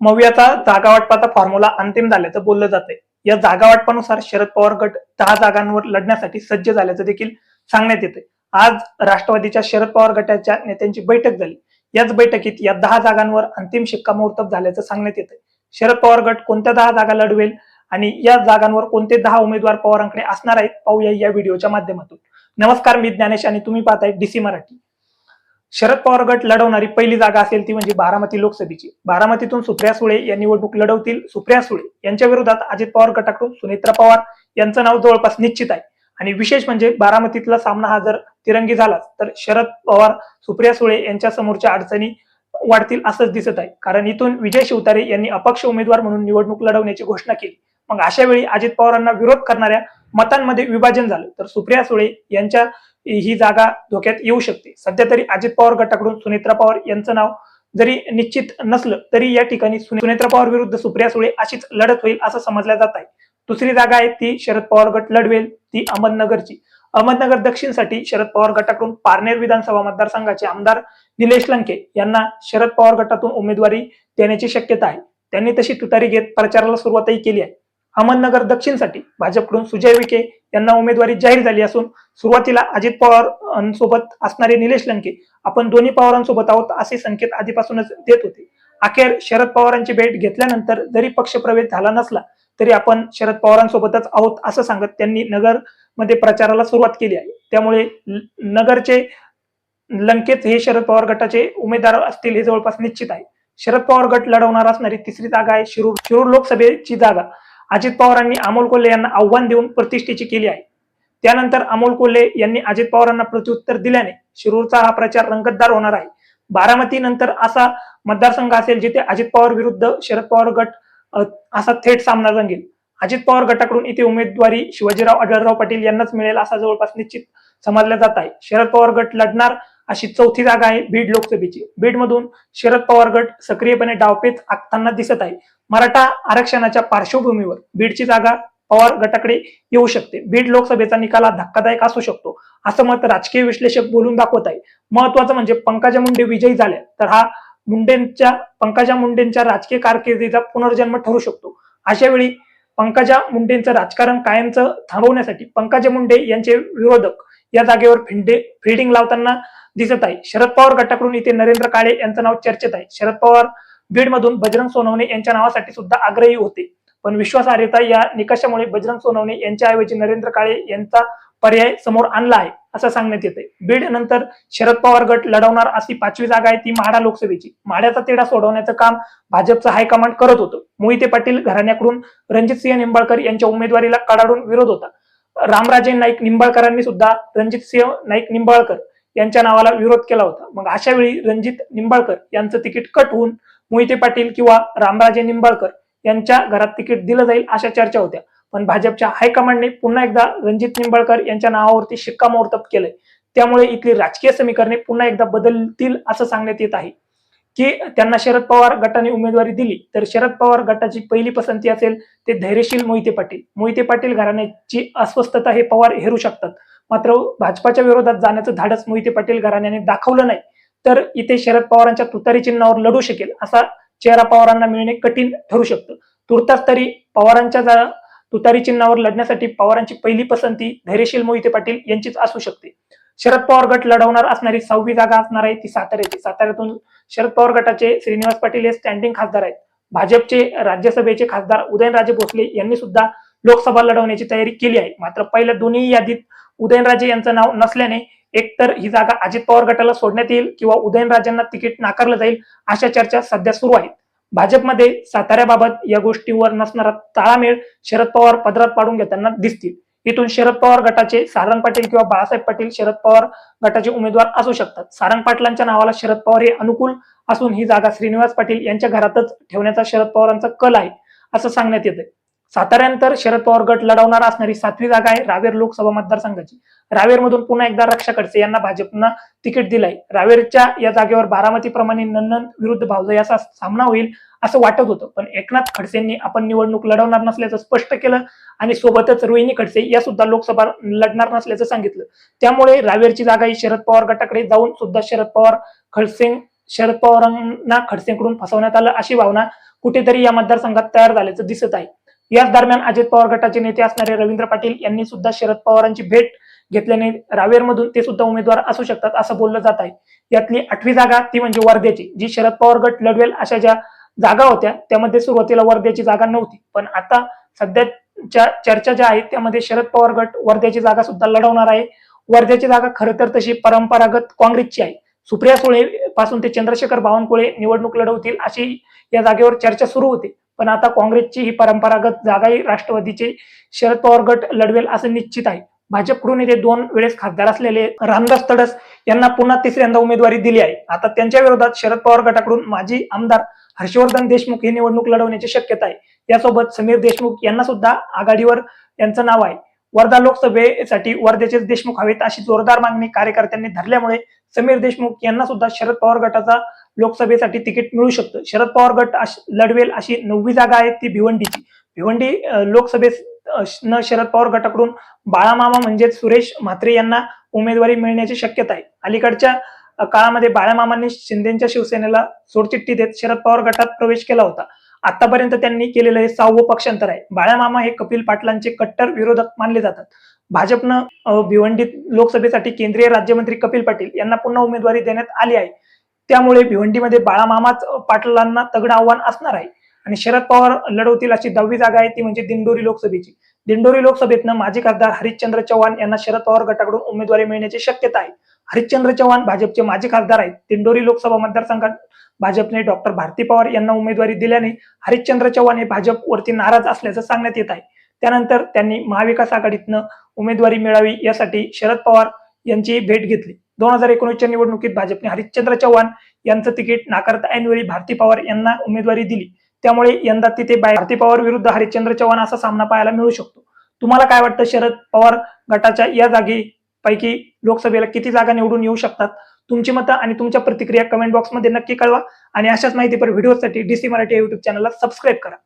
मवियाचा जागा वाटपाचा फॉर्म्युला अंतिम झाल्याचं बोललं जातंय. या जागा वाटपानुसार शरद पवार गट 10 जागांवर लढण्यासाठी सज्ज झाल्याचं देखील सांगण्यात येतंय. आज राष्ट्रवादीच्या शरद पवार गटाच्या नेत्यांची बैठक झाली. याच बैठकीत या 10 जागांवर अंतिम शिक्कामोर्तब झाल्याचं सांगण्यात येतंय. शरद पवार गट कोणत्या 10 जागा लढवेल आणि या जागांवर कोणते 10 उमेदवार पवारांकडे असणार आहेत पाहूया या व्हिडिओच्या माध्यमातून. नमस्कार, मी ज्ञानेश आणि तुम्ही पाहताय डीसी मराठी. शरद पवार गट लढवणारी पहिली जागा असेल ती म्हणजे बारामती लोकसभेची. बारामतीतून सुप्रिया सुळे या निवडणूक लढवतील. सुप्रिया सुळे यांच्या विरोधात अजित पवार गटाकडून सुनेत्रा पवार यांचं नाव जवळपास निश्चित आहे. आणि विशेष म्हणजे बारामतीतला सामना हा जर तिरंगी झालाच तर शरद पवार सुप्रिया सुळे यांच्या समोरच्या अडचणी वाढतील असंच दिसत आहे. कारण इथून विजय शिवतारे यांनी अपक्ष उमेदवार म्हणून निवडणूक लढवण्याची घोषणा केली. मग अशा वेळी अजित पवारांना विरोध करणाऱ्या मतांमध्ये विभाजन झालं तर सुप्रिया सुळे यांच्या ही जागा धोक्यात येऊ शकते. सध्या तरी अजित पवार गटाकडून सुनेत्रा पवार यांचं नाव जरी निश्चित नसलं तरी या ठिकाणी सुनेत्रा पवार विरुद्ध सुप्रिया सुळे अशीच लढत होईल असं समजलं जात आहे. दुसरी जागा आहे ती शरद पवार गट लढवेल ती अहमदनगरची. अहमदनगर दक्षिणसाठी शरद पवार गटाकडून पारनेर विधानसभा मतदारसंघाचे आमदार निलेश लंके यांना शरद पवार गटातून उमेदवारी देण्याची शक्यता आहे. त्यांनी तशी तुतारी घेत प्रचाराला सुरुवातही केली आहे. अहमदनगर दक्षिणसाठी भाजपकडून सुजय विखे यांना उमेदवारी जाहीर झाली असून सुरुवातीला अजित पवार सोबत असणारे निलेश लंके आपण दोन्ही पवारांसोबत आहोत असे संकेत आधीपासूनच देत होते. अखेर शरद पवारांची भेट घेतल्यानंतर जरी पक्षप्रवेश झाला नसला तरी आपण शरद पवारांसोबतच आहोत असं सांगत त्यांनी नगर मध्ये प्रचाराला सुरुवात केली आहे. त्यामुळे नगरचे लंकेच हे शरद पवार गटाचे उमेदवार असतील हे जवळपास निश्चित आहे. शरद पवार गट लढवणार असणारी तिसरी जागा आहे शिरूर लोकसभेची जागा. अजित पवारांनी अमोल कोल्हे यांना आव्हान देऊन प्रतिष्ठेची केली आहे. त्यानंतर अमोल कोल्हे यांनी अजित पवारांना प्रत्युत्तर दिल्याने शिरूरचा हा प्रचार रंगतदार होणार आहे. बारामती नंतर असा मतदारसंघ असेल जिथे अजित पवार विरुद्ध शरद पवार गट असा थेट सामना रंगेल. अजित पवार गटाकडून इथे उमेदवारी शिवाजीराव आढळराव पाटील यांनाच मिळेल असा जवळपास निश्चित समजला जात आहे. शरद पवार गट लढणार अशी चौथी जागा आहे बीड लोकसभेची. बीडमधून शरद पवार गट सक्रियपणे डावपेच आखताना दिसत आहे. मराठा आरक्षणाच्या पार्श्वभूमीवर बीडची जागा पवार गटाकडे येऊ शकते. बीड लोकसभेचा निकाल हा धक्कादायक असू शकतो असं मत राजकीय विश्लेषक बोलून दाखवत आहे. महत्वाचं म्हणजे पंकजा मुंडे विजयी झाल्या तर हा पंकजा मुंडेंच्या राजकीय कारकिर्दीचा पुनर्जन्म ठरू शकतो. अशा वेळी पंकजा मुंडेंचं राजकारण कायमचं थांबवण्यासाठी पंकजा मुंडे यांचे विरोधक या जागेवर फिल्डिंग लावताना दिसत आहे. शरद पवार गटाकडून इथे नरेंद्र काळे यांचं नाव चर्चेत आहे. शरद पवार बीडमधून बजरंग सोनवणे यांच्या नावासाठी सुद्धा आग्रही होते, पण विश्वासार्हता या निकषामुळे बजरंग सोनवणे यांच्याऐवजी नरेंद्र काळे यांचा पर्याय समोर आणला आहे असं सांगण्यात येते. बीड नंतर शरद पवार गट लढवणार अशी पाचवी जागा आहे ती माढा लोकसभेची. माढ्याचा तिढा सोडवण्याचं काम भाजपचं हायकमांड करत होतं. मोहिते पाटील घराण्याकडून रणजितसिंह निंबाळकर यांच्या उमेदवारीला कडाडून विरोध होता. रामराजे नाईक निंबाळकरांनी सुद्धा रणजितसिंह नाईक निंबाळकर यांच्या नावाला विरोध केला होता. मग अशा वेळी रणजित निंबाळकर यांचं तिकीट कट होऊन मोहिते पाटील किंवा रामराजे निंबाळकर यांच्या घरात तिकीट दिलं जाईल अशा चर्चा होत्या. पण भाजपच्या हायकमांडने पुन्हा एकदा रणजित निंबाळकर यांच्या नावावरती शिक्कामोर्तब केलंय. त्यामुळे इथली राजकीय समीकरणे पुन्हा एकदा बदलतील असं सांगण्यात येत आहे की त्यांना शरद पवार गटाने उमेदवारी दिली तर शरद पवार गटाची पहिली पसंती असेल ते धैर्यशील मोहिते पाटील. मोहिते पाटील घराण्याची अस्वस्थता हे पवार हेरू शकतात. मात्र भाजपाच्या विरोधात जाण्याचं धाडस मोहिते पाटील घराण्याने दाखवलं नाही तर इथे शरद पवारांच्या तुतारी चिन्हावर लढू शकेल असा चेहरा पवारांना मिळणे कठीण ठरू शकतं. तुर्तास तरी पवारांच्या तुतारी चिन्हावर लढण्यासाठी पवारांची पहिली पसंती धैर्यशील मोहिते पाटील यांचीच असू शकते. शरद पवार गट लढवणार असणारी 6वी जागा असणार आहे ती साताऱ्याची. साताऱ्यातून शरद पवार गटाचे श्रीनिवास पाटील हे स्टँडिंग खासदार आहेत. भाजपचे राज्यसभेचे खासदार उदयनराजे भोसले यांनी सुद्धा लोकसभा लढवण्याची तयारी केली आहे. मात्र पहिल्या दोन्ही यादीत उदयनराजे यांचं नाव नसल्याने एकतर ही जागा अजित पवार गटाला सोडण्यात येईल किंवा उदयनराजेंना तिकीट नाकारलं जाईल अशा चर्चा सध्या सुरू आहेत. भाजपमध्ये साताऱ्याबाबत या गोष्टीवर नसणारा ताळमेळ शरद पवार पदरात पाडून घेताना दिसतील. इथून शरद पवार गटाचे सारंग पाटील किंवा बाळासाहेब पाटील शरद पवार गटाचे उमेदवार असू शकतात. सारंग पाटलांच्या नावाला शरद पवार हे अनुकूल असून ही जागा श्रीनिवास पाटील यांच्या घरातच ठेवण्याचा शरद पवारांचा कल आहे असं सांगण्यात येते. साताऱ्यानंतर शरद पवार गट लढवणार असणारी 7वी जागा आहे रावेर लोकसभा मतदारसंघाची. रावेरमधून पुन्हा एकदा रक्षा खडसे यांना भाजपनं तिकीट दिलंय. रावेरच्या या जागेवर बारामतीप्रमाणे नंदन विरुद्ध भावजाई असा सामना होईल असं वाटत होतं, पण एकनाथ खडसेंनी आपण निवडणूक लढवणार नसल्याचं स्पष्ट केलं आणि सोबतच रोहिणी खडसे या सुद्धा लोकसभा लढणार नसल्याचं सांगितलं. त्यामुळे रावेरची जागा ही शरद पवार गटाकडे जाऊन सुद्धा शरद पवार खडसे शरद पवारांना खडसेंकडून फसवण्यात आलं अशी भावना कुठेतरी या मतदारसंघात तयार झाल्याचं दिसत आहे. याच दरम्यान अजित पवार गटाचे नेते असणारे रवींद्र पाटील यांनी सुद्धा शरद पवारांची भेट घेतल्याने रावेरमधून ते सुद्धा उमेदवार असू शकतात असं बोललं जात आहे. यातली 8वी जागा ती म्हणजे वर्ध्याची, जी शरद पवार गट लढवेल अशा ज्या जागा होत्या त्यामध्ये सुरुवातीला वर्ध्याची जागा नव्हती, पण आता सध्याच्या चर्चा ज्या आहेत त्यामध्ये शरद पवार गट वर्ध्याची जागा सुद्धा लढवणार आहे. वर्ध्याची जागा खरं तर तशी परंपरागत काँग्रेसची आहे. सुप्रिया सुळे पासून ते चंद्रशेखर बावनकुळे निवडणूक लढवतील अशी या जागेवर चर्चा सुरू होती, पण आता काँग्रेसची ही परंपरागत जागाही राष्ट्रवादीचे शरद पवार गट लढवेल असं निश्चित आहे. भाजपकडून येथे 2 वेळेस खासदार असलेले रामदास तडस यांना पुन्हा तिसऱ्यांदा उमेदवारी दिली आहे. आता त्यांच्या विरोधात शरद पवार गटाकडून माजी आमदार हर्षवर्धन देशमुख हे निवडणूक लढवण्याची शक्यता आहे. यासोबत समीर देशमुख यांना सुद्धा आघाडीवर यांचं नाव आहे. वर्धा लोकसभेसाठी वर्ध्याचेच देशमुख हवेत अशी जोरदार मागणी कार्यकर्त्यांनी धरल्यामुळे समीर देशमुख यांना सुद्धा शरद पवार गटाचा लोकसभेसाठी तिकीट मिळू शकतं. शरद पवार गट लढवेल अशी 9वी जागा आहे ती भिवंडीची. भिवंडी लोकसभेत शरद पवार गटाकडून बाळामामा म्हणजेच सुरेश म्हात्रे यांना उमेदवारी मिळण्याची शक्यता आहे. अलीकडच्या काळामध्ये बाळामामांनी शिंदेच्या शिवसेनेला सोडचिठ्ठी देत शरद पवार गटात प्रवेश केला होता. आतापर्यंत त्यांनी केलेलं हे 6वं पक्षांतर आहे. बाळामामा हे कपिल पाटलांचे कट्टर विरोधक मानले जातात. भाजपनं भिवंडी लोकसभेसाठी केंद्रीय राज्यमंत्री कपिल पाटील यांना पुन्हा उमेदवारी देण्यात आली आहे. त्यामुळे भिवंडीमध्ये बाळामामाच पाटलांना तगडं आव्हान असणार आहे. आणि शरद पवार लढवतील अशी 10वी जागा आहे ती म्हणजे दिंडोरी लोकसभेची. दिंडोरी लोकसभेतनं माजी खासदार हरिश्चंद्र चव्हाण यांना शरद पवार गटाकडून उमेदवारी मिळण्याची शक्यता आहे. हरिश्चंद्र चव्हाण भाजपचे माजी खासदार आहेत. दिंडोरी लोकसभा मतदारसंघात भाजपने डॉक्टर भारती पवार यांना उमेदवारी दिल्याने हरिश्चंद्र चव्हाण हे भाजपवरती नाराज असल्याचं सांगण्यात येत आहे. त्यानंतर त्यांनी महाविकास आघाडीतनं उमेदवारी मिळावी यासाठी शरद पवार यांची भेट घेतली. 2019च्या निवडणुकीत भाजपने हरिश्चंद्र चव्हाण यांचं तिकीट नाकारता ऐनवेळी भारती पवार यांना उमेदवारी दिली. त्यामुळे यंदा तिथे भारती पवार विरुद्ध हरिश्चंद्र चव्हाण असा सामना पाहायला मिळू शकतो. तुम्हाला काय वाटतं, शरद पवार गटाच्या या जागेपैकी लोकसभेला किती जागा निवडून येऊ शकतात? तुमची मतं आणि तुमच्या प्रतिक्रिया कमेंट बॉक्समध्ये नक्की कळवा आणि अशाच माहितीपर व्हिडिओसाठी DC मराठी या YouTube चॅनलला सबस्क्राईब करा.